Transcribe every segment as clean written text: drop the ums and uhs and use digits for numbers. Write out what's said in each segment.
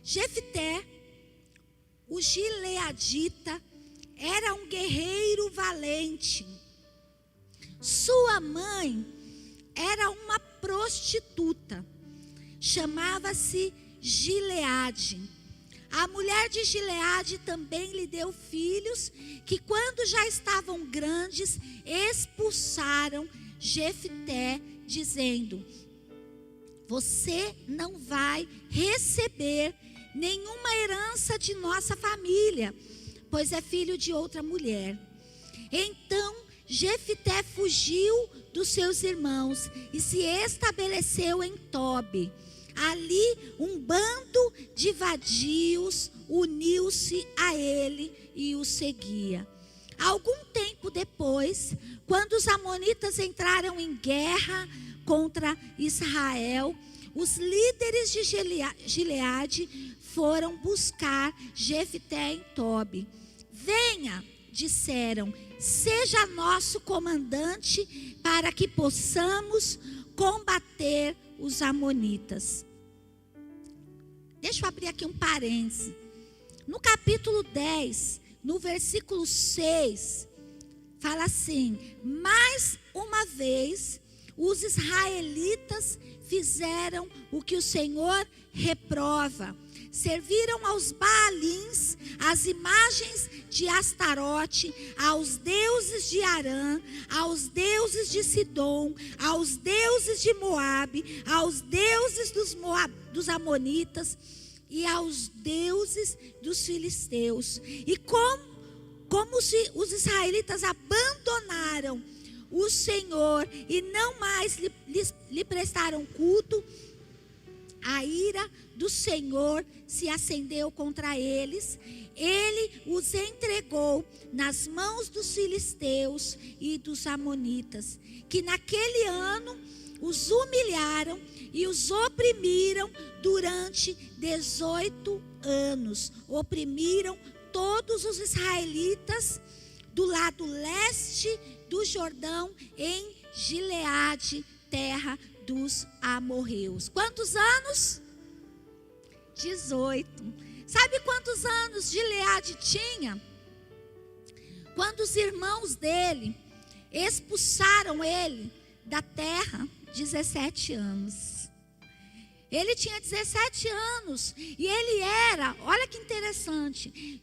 Jefté, o gileadita, era um guerreiro valente. Sua mãe era uma prostituta, chamava-se Gileade. A mulher de Gileade também lhe deu filhos, que quando já estavam grandes, expulsaram Jefté, dizendo: você não vai receber nenhuma herança de nossa família, pois é filho de outra mulher. Então Jefté fugiu dos seus irmãos e se estabeleceu em Tobi. Ali um bando de vadios uniu-se a ele e o seguia. Algum tempo depois, quando os amonitas entraram em guerra contra Israel, os líderes de Gileade foram buscar Jefté em Tobi. Venha, disseram, seja nosso comandante para que possamos combater os amonitas. Deixa eu abrir aqui um parêntese. No capítulo 10, no versículo 6, fala assim: mais uma vez os israelitas fizeram o que o Senhor reprova. Serviram aos Baalins, às imagens de Astarote, aos deuses de Arã, aos deuses de Sidom, aos deuses de Moabe, aos deuses dos amonitas e aos deuses dos filisteus. E como os israelitas abandonaram o Senhor e não mais lhe prestaram culto, a ira do Senhor se acendeu contra eles. Ele os entregou nas mãos dos filisteus e dos amonitas, que naquele ano os humilharam e os oprimiram durante 18 anos. Oprimiram todos os israelitas do lado leste do Jordão, em Gileade, terra dos amorreus. Quantos anos? 18. Sabe quantos anos Gileade tinha? Quando os irmãos dele expulsaram ele da terra, 17 anos. Ele tinha 17 anos e ele era, olha que interessante,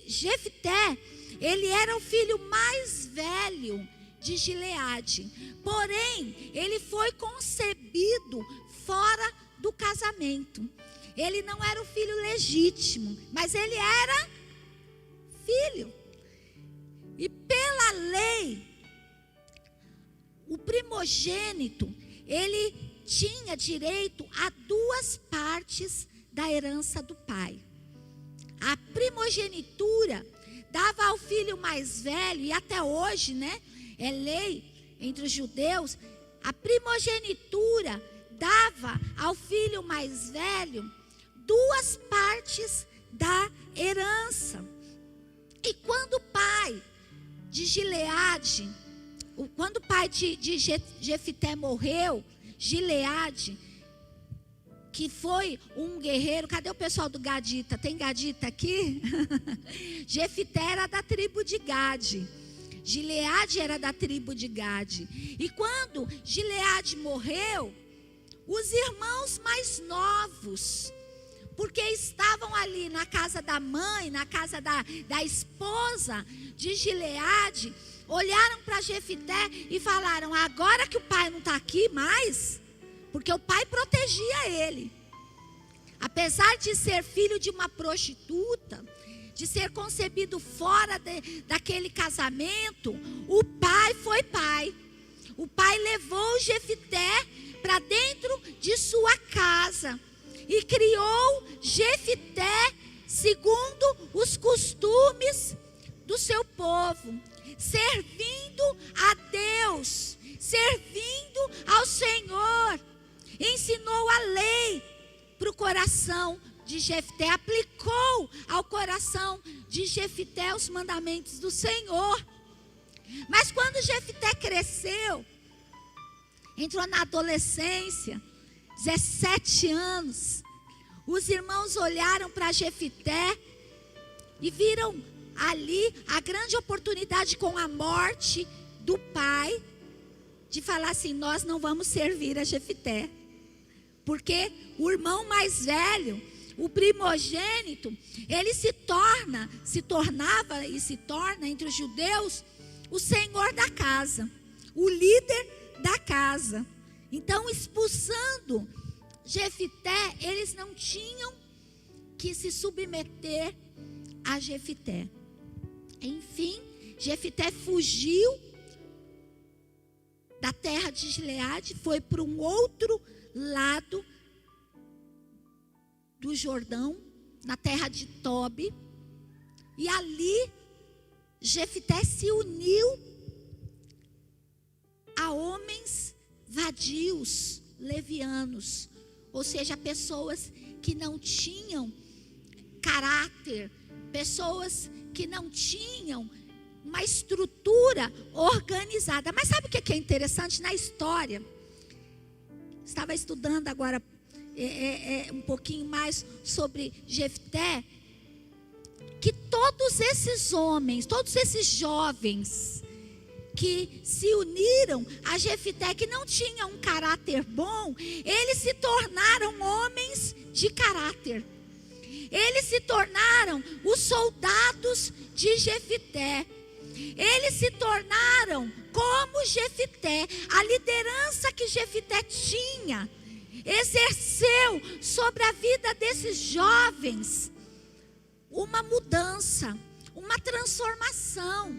Jefté, ele era o filho mais velho de Gileade. Porém, ele foi concebido fora do casamento. Ele não era o filho legítimo, mas ele era filho. E pela lei, o primogênito, ele tinha direito a 2 partes da herança do pai. A primogenitura dava ao filho mais velho, e até hoje, né, é lei entre os judeus, a primogenitura dava ao filho mais velho 2 partes da herança. E quando o pai de Gileade, quando o pai de Jefté morreu, Gileade, que foi um guerreiro, cadê o pessoal do Gadita? Tem Gadita aqui? Jefté era da tribo de Gade. Gileade era da tribo de Gade. E quando Gileade morreu, os irmãos mais novos, porque estavam ali na casa da mãe, na casa da esposa de Gileade, olharam para Jefté e falaram: agora que o pai não está aqui mais, porque o pai protegia ele. Apesar de ser filho de uma prostituta, de ser concebido fora daquele casamento, o pai foi pai. O pai levou Jefté para dentro de sua casa e criou Jefté segundo os costumes do seu povo, servindo a Deus, servindo ao Senhor. Ensinou a lei para o coração de Jefté, aplicou ao coração de Jefté os mandamentos do Senhor. Mas quando Jefté cresceu, entrou na adolescência, 17 anos, os irmãos olharam para Jefité e viram ali a grande oportunidade com a morte do pai, de falar assim: nós não vamos servir a Jefité. Porque o irmão mais velho, o primogênito, ele se tornava e se torna entre os judeus o senhor da casa, o líder da casa. Então, expulsando Jefité, eles não tinham que se submeter a Jefité. Enfim, Jefité fugiu da terra de Gileade, foi para um outro lado do Jordão, na terra de Tobi, e ali Jefité se uniu a homens vadios, levianos, ou seja, pessoas que não tinham caráter, pessoas que não tinham uma estrutura organizada. Mas sabe o que é interessante na história? Estava estudando agora um pouquinho mais sobre Jefté, que todos esses homens, todos esses jovens que se uniram a Jefté, que não tinham um caráter bom, eles se tornaram homens de caráter. Eles se tornaram os soldados de Jefté. Eles se tornaram como Jefté. A liderança que Jefté tinha exerceu sobre a vida desses jovens uma mudança, uma transformação.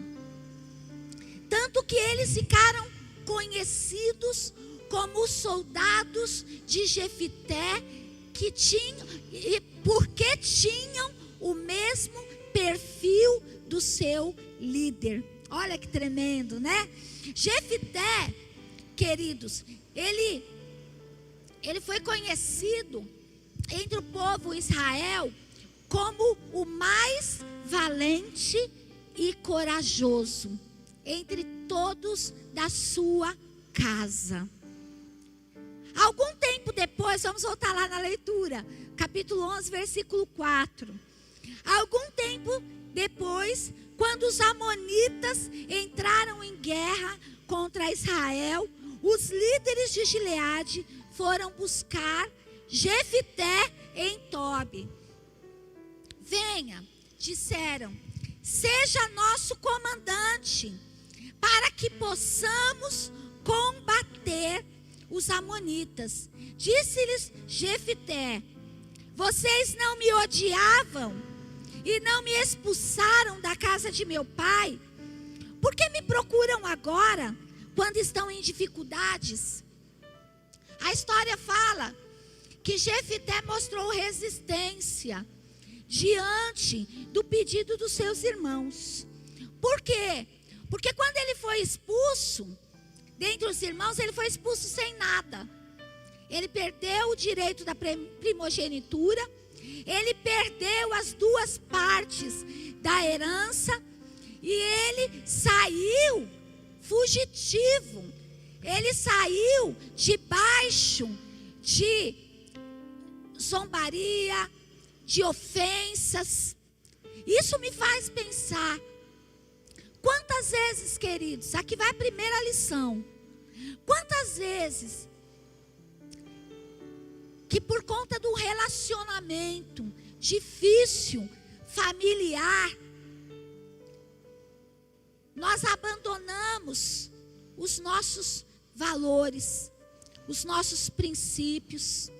Tanto que eles ficaram conhecidos como os soldados de Jefté, que tinham, e porque tinham o mesmo perfil do seu líder. Olha que tremendo, né? Jefté, queridos, ele foi conhecido entre o povo Israel como o mais valente e corajoso entre todos da sua casa. Algum tempo depois, vamos voltar lá na leitura, capítulo 11, versículo 4. Algum tempo depois, quando os amonitas entraram em guerra contra Israel, os líderes de Gileade foram buscar Jefté em Tobi. Venha, disseram, seja nosso comandante, para que possamos combater os amonitas. Disse-lhes Jefté: vocês não me odiavam e não me expulsaram da casa de meu pai? Por que me procuram agora, quando estão em dificuldades? A história fala que Jefté mostrou resistência diante do pedido dos seus irmãos. Por quê? Porque quando ele foi expulso, dentre os irmãos, ele foi expulso sem nada. Ele perdeu o direito da primogenitura, ele perdeu as 2 partes da herança, e ele saiu fugitivo. Ele saiu debaixo de zombaria, de ofensas. Isso me faz pensar. Quantas vezes, queridos, aqui vai a primeira lição. Quantas vezes que por conta do relacionamento difícil, familiar, nós abandonamos os nossos valores, os nossos princípios.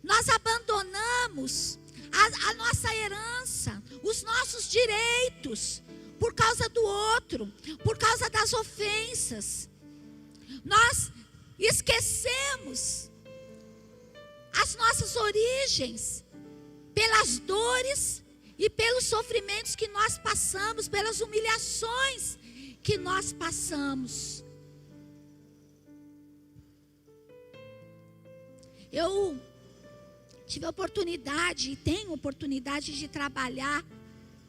Nós abandonamos a nossa herança, os nossos direitos, por causa do outro, por causa das ofensas. Nós esquecemos as nossas origens, pelas dores e pelos sofrimentos que nós passamos, pelas humilhações que nós passamos. Eu tive a oportunidade e tenho oportunidade de trabalhar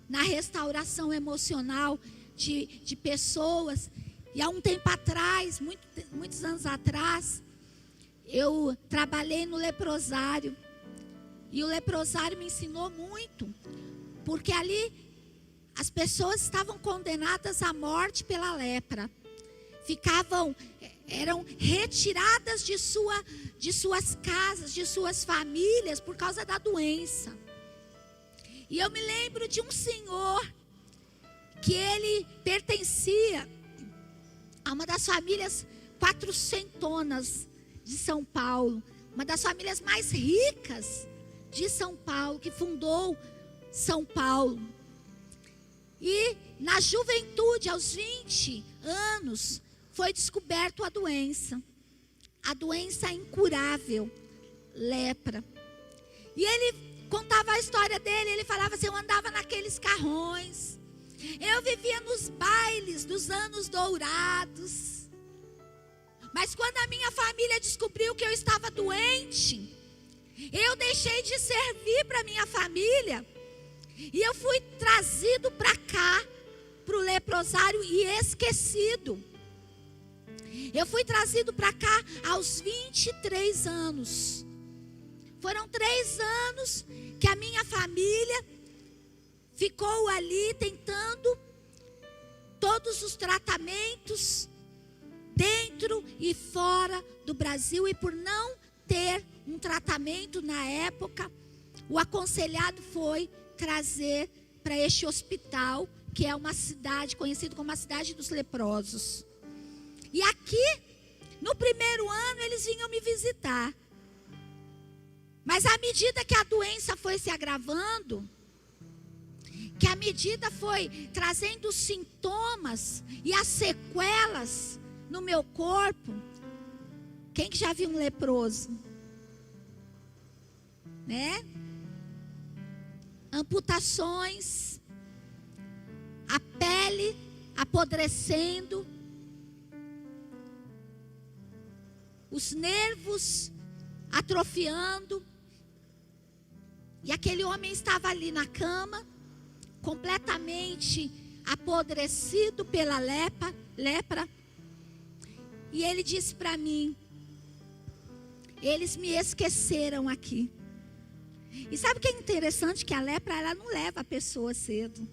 na restauração emocional de pessoas. E há um tempo atrás, muitos anos atrás, eu trabalhei no leprosário. E o leprosário me ensinou muito, porque ali as pessoas estavam condenadas à morte pela lepra. Eram retiradas de suas casas, de suas famílias, por causa da doença. E eu me lembro de um senhor, que ele pertencia a uma das famílias 400 de São Paulo, uma das famílias mais ricas de São Paulo, que fundou São Paulo. E na juventude, aos 20 anos, foi descoberto a doença incurável, lepra. E ele contava a história dele, ele falava assim: eu andava naqueles carrões, eu vivia nos bailes dos anos dourados, mas quando a minha família descobriu que eu estava doente, eu deixei de servir para minha família, e eu fui trazido para cá, para o leprosário, e esquecido. Eu fui trazido para cá aos 23 anos. Foram 3 anos que a minha família ficou ali tentando todos os tratamentos dentro e fora do Brasil. E por não ter um tratamento na época, o aconselhado foi trazer para este hospital, que é uma cidade conhecida como a cidade dos leprosos. E aqui, no primeiro ano, eles vinham me visitar. Mas à medida que a doença foi se agravando, que a medida foi trazendo sintomas e as sequelas no meu corpo. Quem que já viu um leproso? Né? Amputações, a pele apodrecendo, os nervos atrofiando. E aquele homem estava ali na cama, completamente apodrecido pela lepra. E ele disse para mim: eles me esqueceram aqui. E sabe o que é interessante? Que a lepra, ela não leva a pessoa cedo.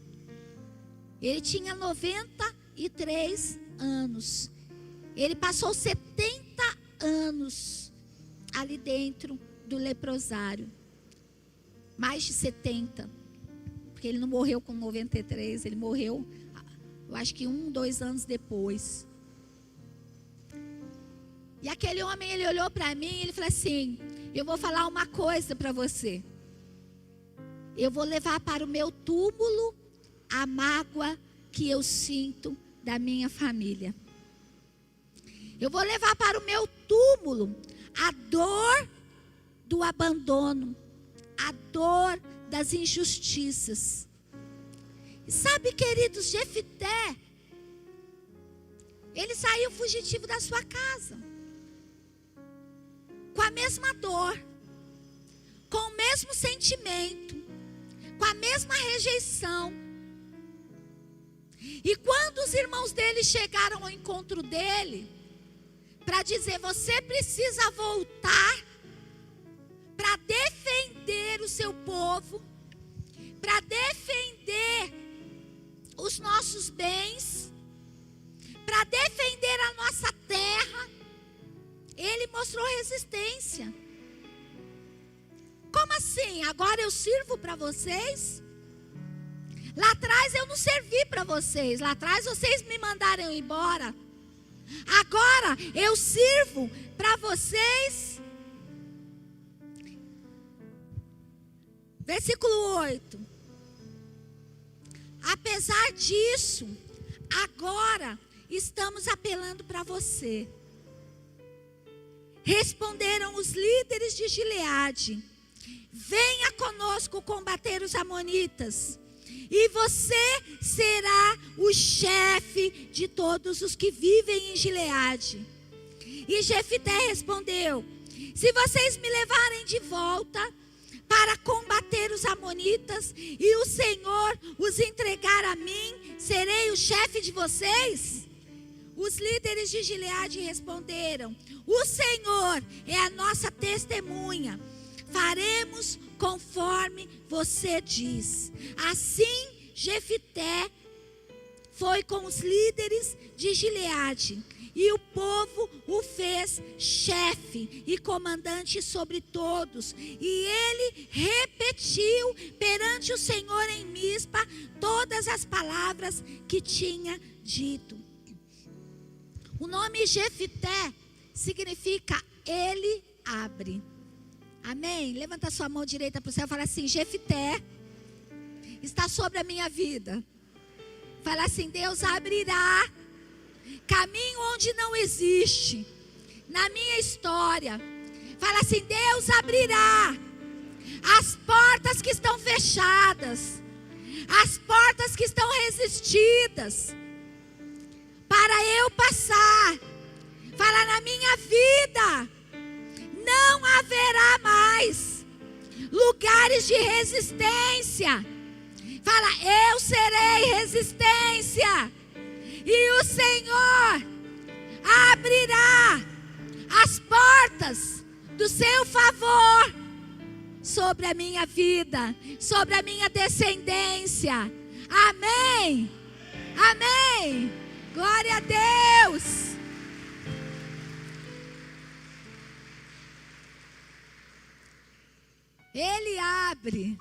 Ele tinha 93 anos. Ele passou 70 anos ali dentro do leprosário. Mais de 70. Porque ele não morreu com 93, ele morreu, eu acho que 2 anos depois. E aquele homem, ele olhou para mim e ele falou assim: eu vou falar uma coisa para você. Eu vou levar para o meu túmulo a mágoa que eu sinto da minha família. Eu vou levar para o meu túmulo a dor do abandono, a dor das injustiças. E sabe, queridos, Jefté, ele saiu fugitivo da sua casa, com a mesma dor, com o mesmo sentimento, com a mesma rejeição. E quando os irmãos dele chegaram ao encontro dele, para dizer: você precisa voltar para defender o seu povo, para defender os nossos bens, para defender a nossa terra, ele mostrou resistência. Como assim? Agora eu sirvo para vocês? Lá atrás eu não servi para vocês. Lá atrás vocês me mandaram embora. Agora eu sirvo para vocês. Versículo 8. Apesar disso, agora estamos apelando para você. Responderam os líderes de Gileade: venha conosco combater os amonitas, e você será o chefe de todos os que vivem em Gileade. E Jefté respondeu: se vocês me levarem de volta para combater os amonitas, e o Senhor os entregar a mim, serei o chefe de vocês? Os líderes de Gileade responderam: o Senhor é a nossa testemunha, faremos conforme você diz. Assim Jefité foi com os líderes de Gileade, e o povo o fez chefe e comandante sobre todos. E ele repetiu perante o Senhor em Mispa todas as palavras que tinha dito. O nome Jefité significa ele abre. Amém? Levanta a sua mão direita para o céu e fala assim: Jefité está sobre a minha vida. Fala assim: Deus abrirá caminho onde não existe na minha história. Fala assim: Deus abrirá as portas que estão fechadas, as portas que estão resistidas, para eu passar. Fala: na minha vida não haverá mais lugares de resistência. Fala: eu serei resistência. E o Senhor abrirá as portas do seu favor sobre a minha vida, sobre a minha descendência. Amém. Amém. Glória a Deus. Ele abre.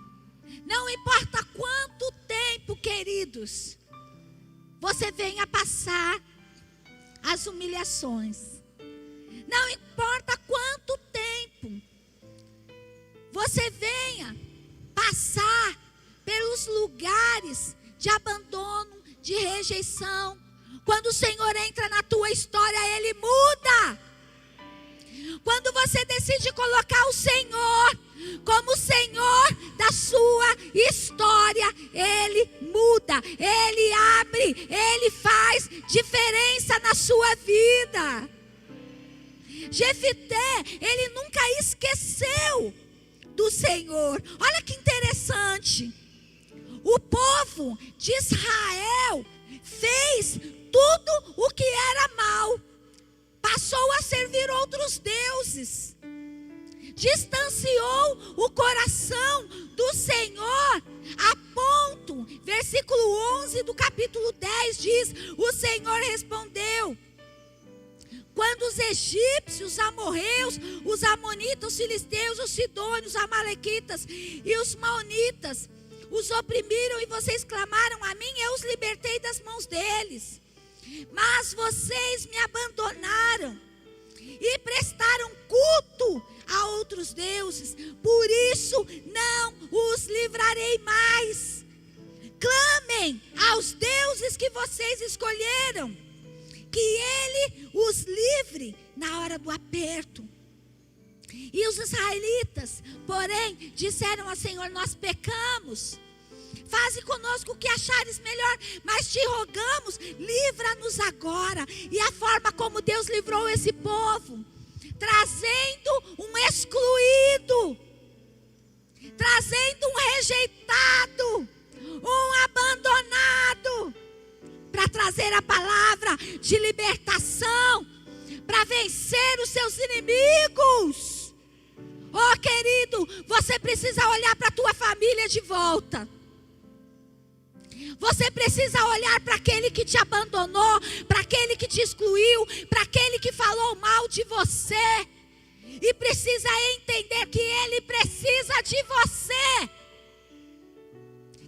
Não importa quanto tempo, queridos, você venha passar as humilhações. Não importa quanto tempo você venha passar pelos lugares de abandono, de rejeição. Quando o Senhor entra na tua história, Ele muda. Quando você decide colocar o Senhor como o Senhor da sua história, Ele muda, Ele abre, Ele faz diferença na sua vida. Jefité, ele nunca esqueceu do Senhor. Olha que interessante. O povo de Israel fez tudo o que era mal. Passou a servir outros deuses. Distanciou o coração do Senhor a ponto, versículo 11 do capítulo 10 diz: o Senhor respondeu: quando os egípcios, os amorreus, os amonitas, os filisteus, os sidônios, os amalequitas e os maonitas os oprimiram e vocês clamaram a mim, eu os libertei das mãos deles. Mas vocês me abandonaram e prestaram culto a outros deuses, por isso não os livrarei mais. Clamem aos deuses que vocês escolheram, que Ele os livre na hora do aperto. E os israelitas, porém, disseram ao Senhor: nós pecamos, faze conosco o que achares melhor, mas te rogamos, livra-nos agora. E a forma como Deus livrou esse povo, trazendo um excluído, trazendo um rejeitado, um abandonado, para trazer a palavra de libertação, para vencer os seus inimigos. Oh, querido, você precisa olhar para a tua família de volta. Você precisa olhar para aquele que te abandonou, para aquele que te excluiu, para aquele que falou mal de você. E precisa entender que ele precisa de você.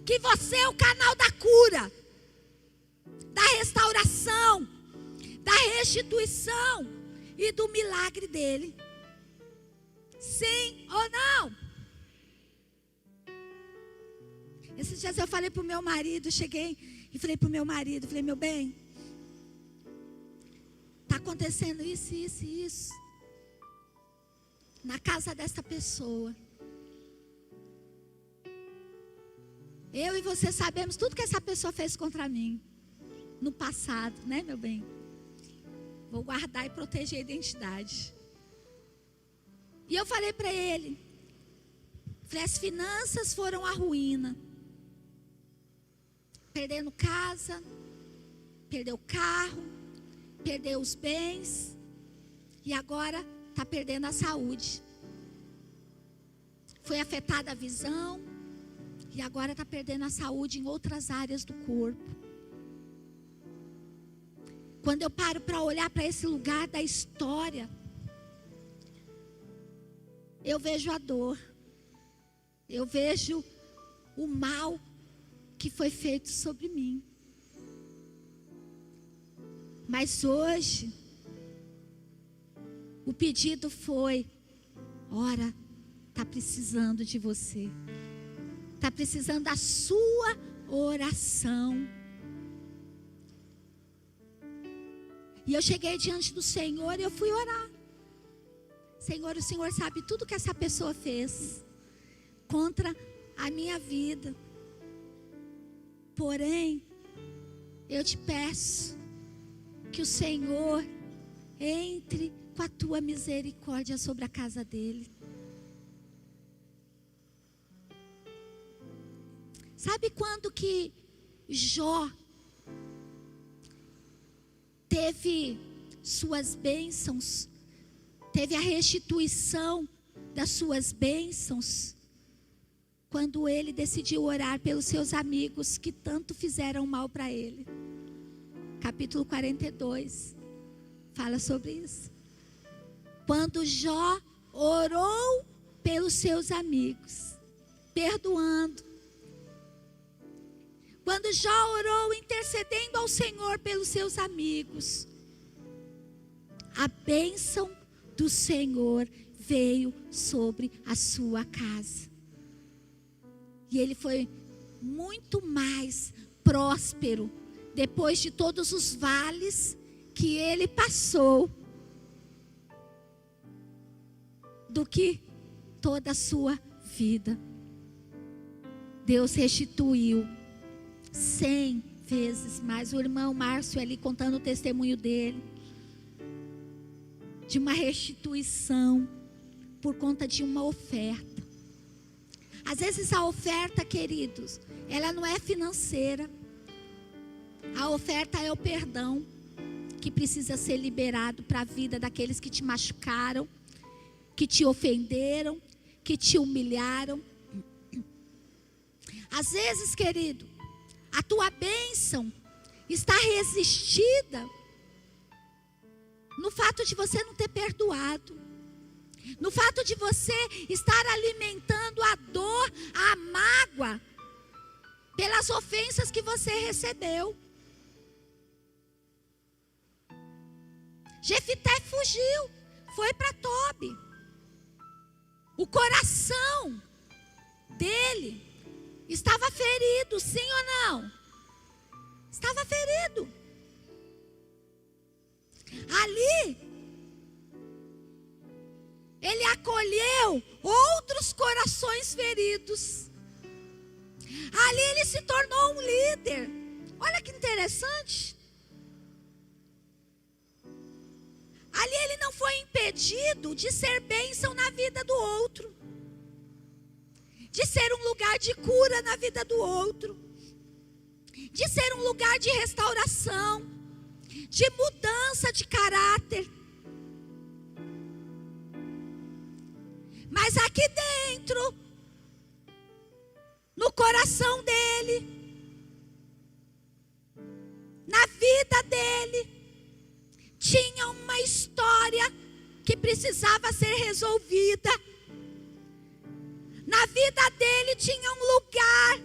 Que você é o canal da cura, da restauração, da restituição e do milagre dele. Sim ou não? Esses dias eu falei para o meu marido, cheguei e falei para o meu marido, falei: meu bem, está acontecendo isso, isso e isso na casa dessa pessoa. Eu e você sabemos tudo que essa pessoa fez contra mim no passado, né, meu bem? Vou guardar e proteger a identidade. E eu falei para ele, falei: as finanças foram à ruína. Perdendo casa, perdeu carro, perdeu os bens e agora está perdendo a saúde. foi afetada a visão e agora está perdendo a saúde em outras áreas do corpo. Quando eu paro para olhar para esse lugar da história, eu vejo a dor, eu vejo o mal que foi feito sobre mim. Mas hoje, o pedido foi: ora, está precisando de você, está precisando da sua oração. E eu cheguei diante do Senhor e eu fui orar. Senhor, o Senhor sabe tudo que essa pessoa fez contra a minha vida. Porém, eu te peço que o Senhor entre com a tua misericórdia sobre a casa dele. Sabe quando que Jó teve suas bênçãos, teve a restituição das suas bênçãos? Quando ele decidiu orar pelos seus amigos que tanto fizeram mal para ele. Capítulo 42 fala sobre isso. Quando Jó orou pelos seus amigos, perdoando. Quando Jó orou intercedendo ao Senhor pelos seus amigos, a bênção do Senhor veio sobre a sua casa. E ele foi muito mais próspero depois de todos os vales que ele passou do que toda a sua vida. Deus restituiu 100 vezes mais. O irmão Márcio ali contando o testemunho dele, de uma restituição por conta de uma oferta. Às vezes a oferta, queridos, ela não é financeira. A oferta é o perdão que precisa ser liberado para a vida daqueles que te machucaram, que te ofenderam, que te humilharam. Às vezes, querido, a tua bênção está resistida no fato de você não ter perdoado, no fato de você estar alimentando a dor, a mágoa, pelas ofensas que você recebeu. Jefité fugiu, foi para Tobi. O coração dele estava ferido, sim ou não? Estava ferido. Ali, ele acolheu outros corações feridos. Ali ele se tornou um líder. Olha que interessante. Ali ele não foi impedido de ser bênção na vida do outro, de ser um lugar de cura na vida do outro, de ser um lugar de restauração, de mudança de caráter. Mas aqui dentro, no coração dele, na vida dele, tinha uma história que precisava ser resolvida. Na vida dele tinha um lugar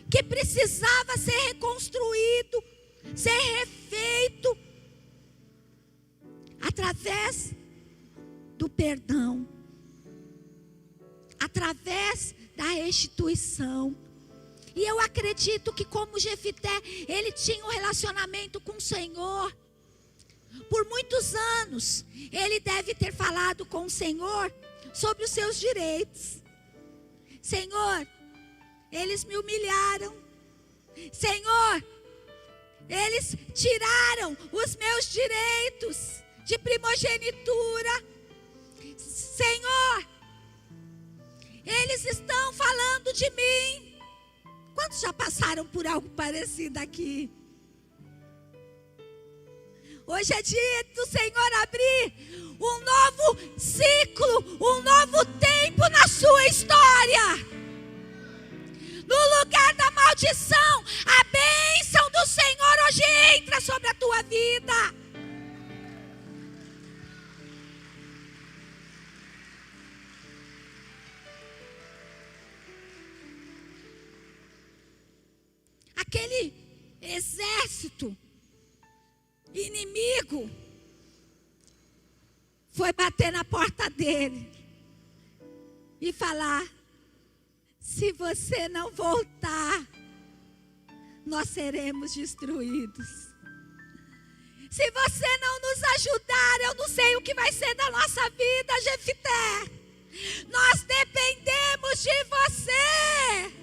que precisava ser reconstruído, ser refeito, através do perdão, através da restituição. E eu acredito que, como Jefité, ele tinha um relacionamento com o Senhor. Por muitos anos, ele deve ter falado com o Senhor sobre os seus direitos. Senhor, eles me humilharam. Senhor, eles tiraram os meus direitos de primogenitura. Senhor, eles estão falando de mim. Quantos já passaram por algo parecido aqui? Hoje é dia do Senhor abrir um novo ciclo, um novo tempo na sua história. No lugar da maldição, a bênção do Senhor hoje entra sobre a tua vida. Aquele exército inimigo foi bater na porta dele e falar: se você não voltar, nós seremos destruídos. Se você não nos ajudar, eu não sei o que vai ser da nossa vida, Jefité. Nós dependemos de você.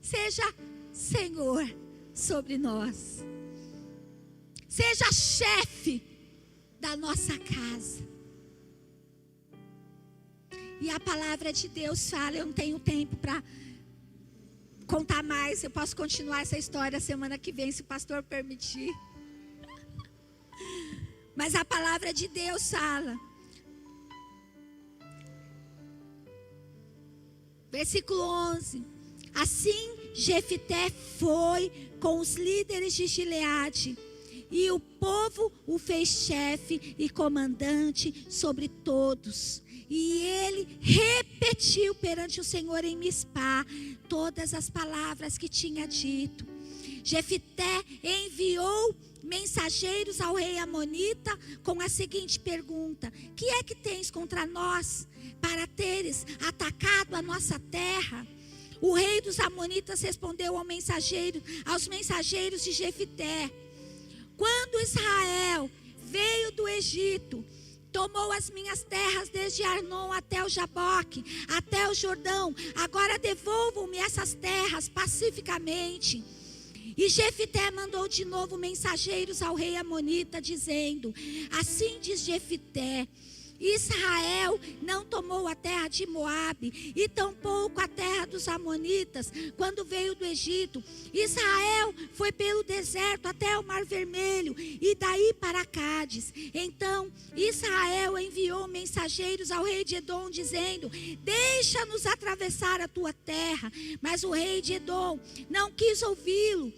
Seja Senhor sobre nós. Seja chefe da nossa casa. E a palavra de Deus fala, eu não tenho tempo para contar mais, eu posso continuar essa história semana que vem, se o pastor permitir. Mas a palavra de Deus fala, versículo 11: assim Jefité foi com os líderes de Gileade, e o povo o fez chefe e comandante sobre todos. E ele repetiu perante o Senhor em Mispá todas as palavras que tinha dito. Jefité enviou mensageiros ao rei amonita com a seguinte pergunta: que é que tens contra nós para teres atacado a nossa terra? O rei dos amonitas respondeu aos mensageiros de Jefité: quando Israel veio do Egito, tomou as minhas terras desde Arnon até o Jaboque, até o Jordão. Agora devolvam-me essas terras pacificamente. E Jefité mandou de novo mensageiros ao rei amonita, dizendo: assim diz Jefité: Israel não tomou a terra de Moabe, e tampouco a terra dos amonitas, quando veio do Egito. Israel foi pelo deserto até o Mar Vermelho, e daí para Cádiz. Então Israel enviou mensageiros ao rei de Edom, dizendo: deixa-nos atravessar a tua terra. Mas o rei de Edom não quis ouvi-lo.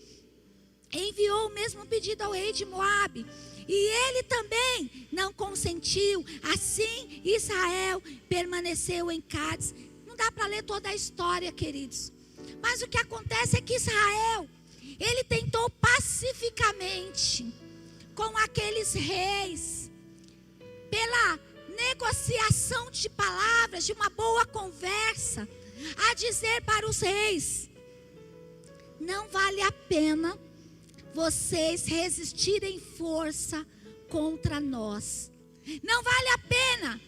Enviou o mesmo pedido ao rei de Moabe, e ele também não consentiu. Assim Israel permaneceu em Cádiz. Não dá para ler toda a história, queridos, mas o que acontece é que Israel, ele tentou pacificamente com aqueles reis, pela negociação de palavras, de uma boa conversa, a dizer para os reis: não vale a pena vocês resistirem força contra nós. Não vale a pena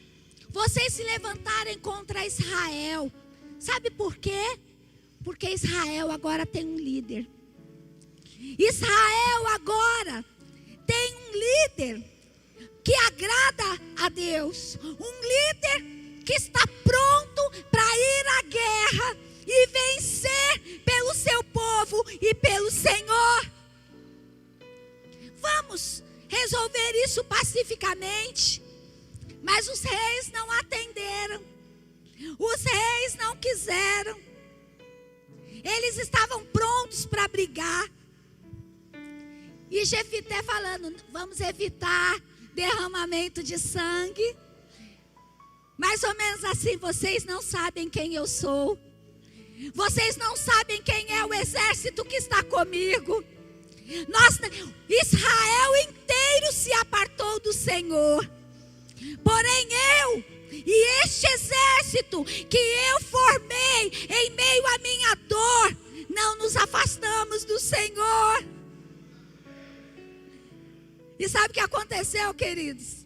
vocês se levantarem contra Israel. Sabe por quê? Porque Israel agora tem um líder. Israel agora tem um líder que agrada a Deus. Um líder que está pronto para ir à guerra e vencer pelo seu povo e pelo Senhor. Vamos resolver isso pacificamente. Mas os reis não atenderam. Os reis não quiseram. Eles estavam prontos para brigar. E Jefité falando: vamos evitar derramamento de sangue. Mais ou menos assim: vocês não sabem quem eu sou. Vocês não sabem quem é o exército que está comigo. Israel inteiro se apartou do Senhor. Porém eu e este exército que eu formei em meio à minha dor, não nos afastamos do Senhor. E sabe o que aconteceu, queridos?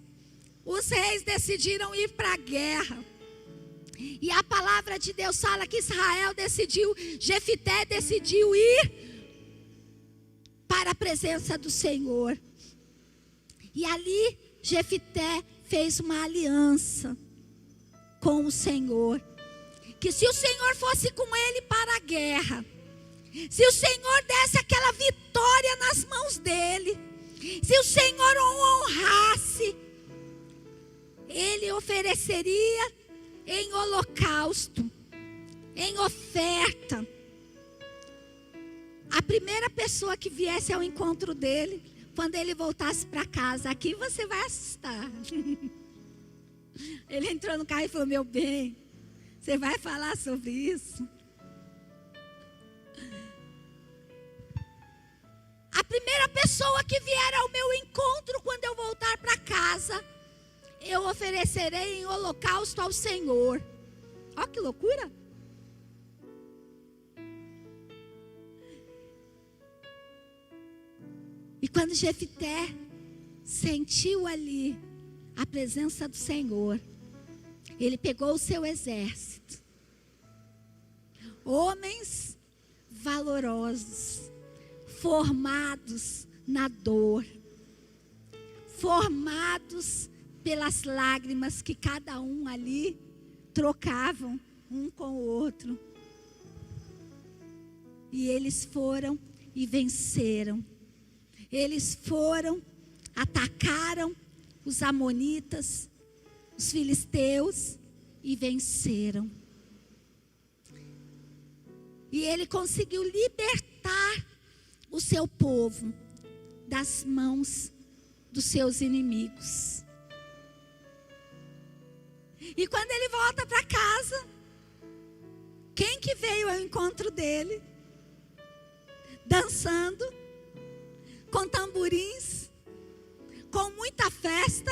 Os reis decidiram ir para a guerra. E a palavra de Deus fala que Jefité decidiu ir para a presença do Senhor. E ali Jefité fez uma aliança com o Senhor, que se o Senhor fosse com ele para a guerra, se o Senhor desse aquela vitória nas mãos dele, se o Senhor o honrasse, ele ofereceria em holocausto, em oferta. A primeira pessoa que viesse ao encontro dele, quando ele voltasse para casa, aqui você vai assustar. Ele entrou no carro e falou: meu bem, você vai falar sobre isso? A primeira pessoa que vier ao meu encontro quando eu voltar para casa, eu oferecerei em holocausto ao Senhor. Olha que loucura! E quando Jefté sentiu ali a presença do Senhor, ele pegou o seu exército, homens valorosos, formados na dor, formados pelas lágrimas que cada um ali trocavam um com o outro. E eles foram e venceram. Eles foram, atacaram os amonitas, os filisteus e venceram. E ele conseguiu libertar o seu povo das mãos dos seus inimigos. E quando ele volta para casa, quem que veio ao encontro dele? Dançando, com tamborins, com muita festa,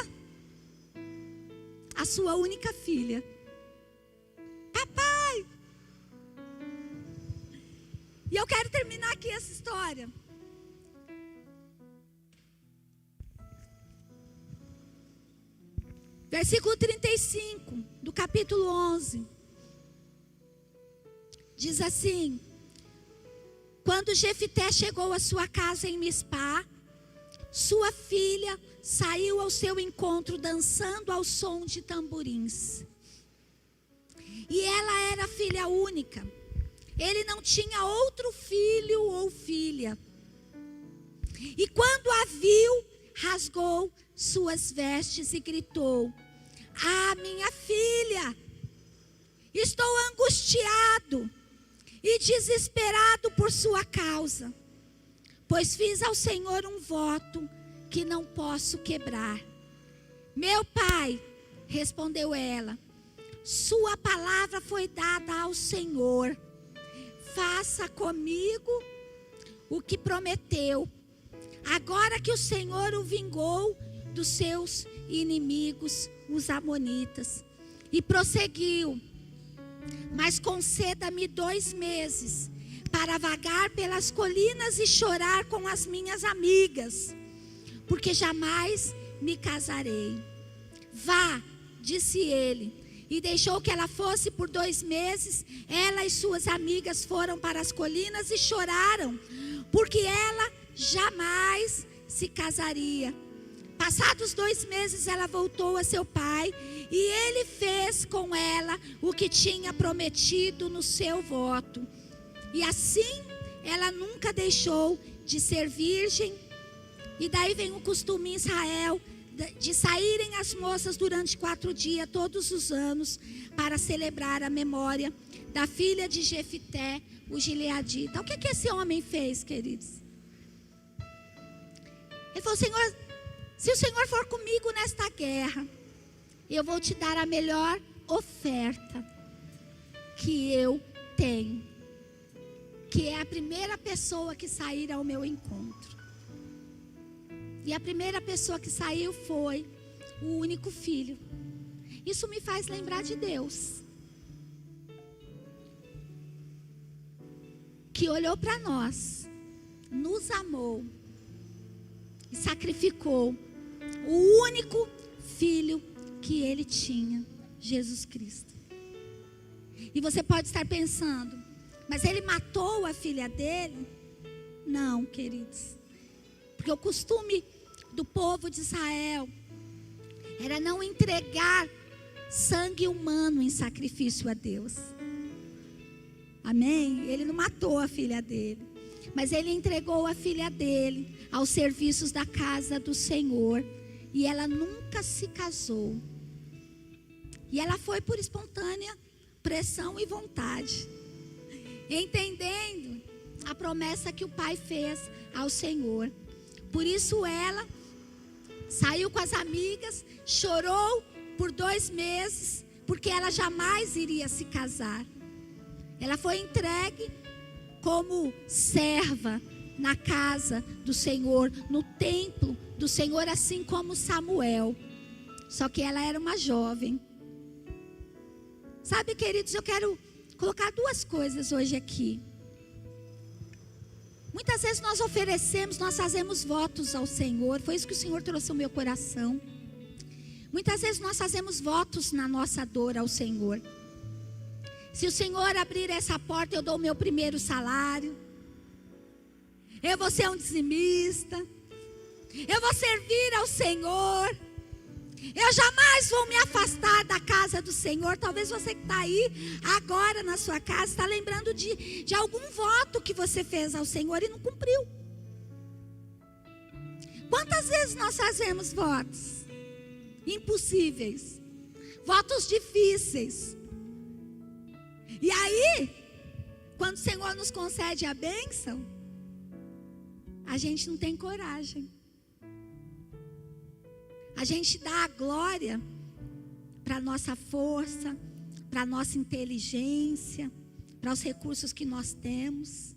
a sua única filha. Papai! E eu quero terminar aqui essa história. Versículo 35 do capítulo 11. Diz assim: quando Jefté chegou à sua casa em Mispá, sua filha saiu ao seu encontro dançando ao som de tamborins. E ela era filha única. Ele não tinha outro filho ou filha. E quando a viu, rasgou suas vestes e gritou: ah, minha filha, estou angustiado e desesperado por sua causa, pois fiz ao Senhor um voto que não posso quebrar. Meu pai, respondeu ela, sua palavra foi dada ao Senhor. Faça comigo o que prometeu, agora que o Senhor o vingou dos seus inimigos, os amonitas. E prosseguiu: mas conceda-me 2 meses para vagar pelas colinas e chorar com as minhas amigas, porque jamais me casarei. Vá, disse ele, e deixou que ela fosse por 2 meses. Ela e suas amigas foram para as colinas e choraram, porque ela jamais se casaria. Passados 2 meses, ela voltou a seu pai, e ele fez com ela o que tinha prometido no seu voto. E assim, ela nunca deixou de ser virgem. E daí vem o costume em Israel de saírem as moças durante 4 dias, todos os anos, para celebrar a memória da filha de Jefté, o gileadita. O que esse homem fez, queridos? Ele falou: Senhor, se o Senhor for comigo nesta guerra, eu vou te dar a melhor oferta que eu tenho, que é a primeira pessoa que sair ao meu encontro. E a primeira pessoa que saiu foi o único filho. Isso me faz lembrar de Deus, que olhou para nós, nos amou e sacrificou o único filho que ele tinha, Jesus Cristo. E você pode estar pensando: mas ele matou a filha dele? Não, queridos. Porque o costume do povo de Israel era não entregar sangue humano em sacrifício a Deus. Amém? Ele não matou a filha dele, mas ele entregou a filha dele aos serviços da casa do Senhor. E ela nunca se casou. E ela foi por espontânea pressão e vontade, entendendo a promessa que o pai fez ao Senhor. Por isso ela saiu com as amigas, chorou por 2 meses, porque ela jamais iria se casar. Ela foi entregue como serva na casa do Senhor, no templo do Senhor, assim como Samuel. Só que ela era uma jovem. Sabe, queridos, eu quero colocar 2 coisas hoje aqui. Muitas vezes nós oferecemos, nós fazemos votos ao Senhor. Foi isso que o Senhor trouxe ao meu coração. Muitas vezes nós fazemos votos na nossa dor ao Senhor. Se o Senhor abrir essa porta, eu dou o meu primeiro salário. Eu vou ser um dizimista. Eu vou servir ao Senhor. Eu jamais vou me afastar da casa do Senhor. Talvez você que está aí agora na sua casa está lembrando de algum voto que você fez ao Senhor e não cumpriu. Quantas vezes nós fazemos votos impossíveis, votos difíceis, e aí quando o Senhor nos concede a bênção, a gente não tem coragem. A gente dá a glória para a nossa força, para a nossa inteligência, para os recursos que nós temos.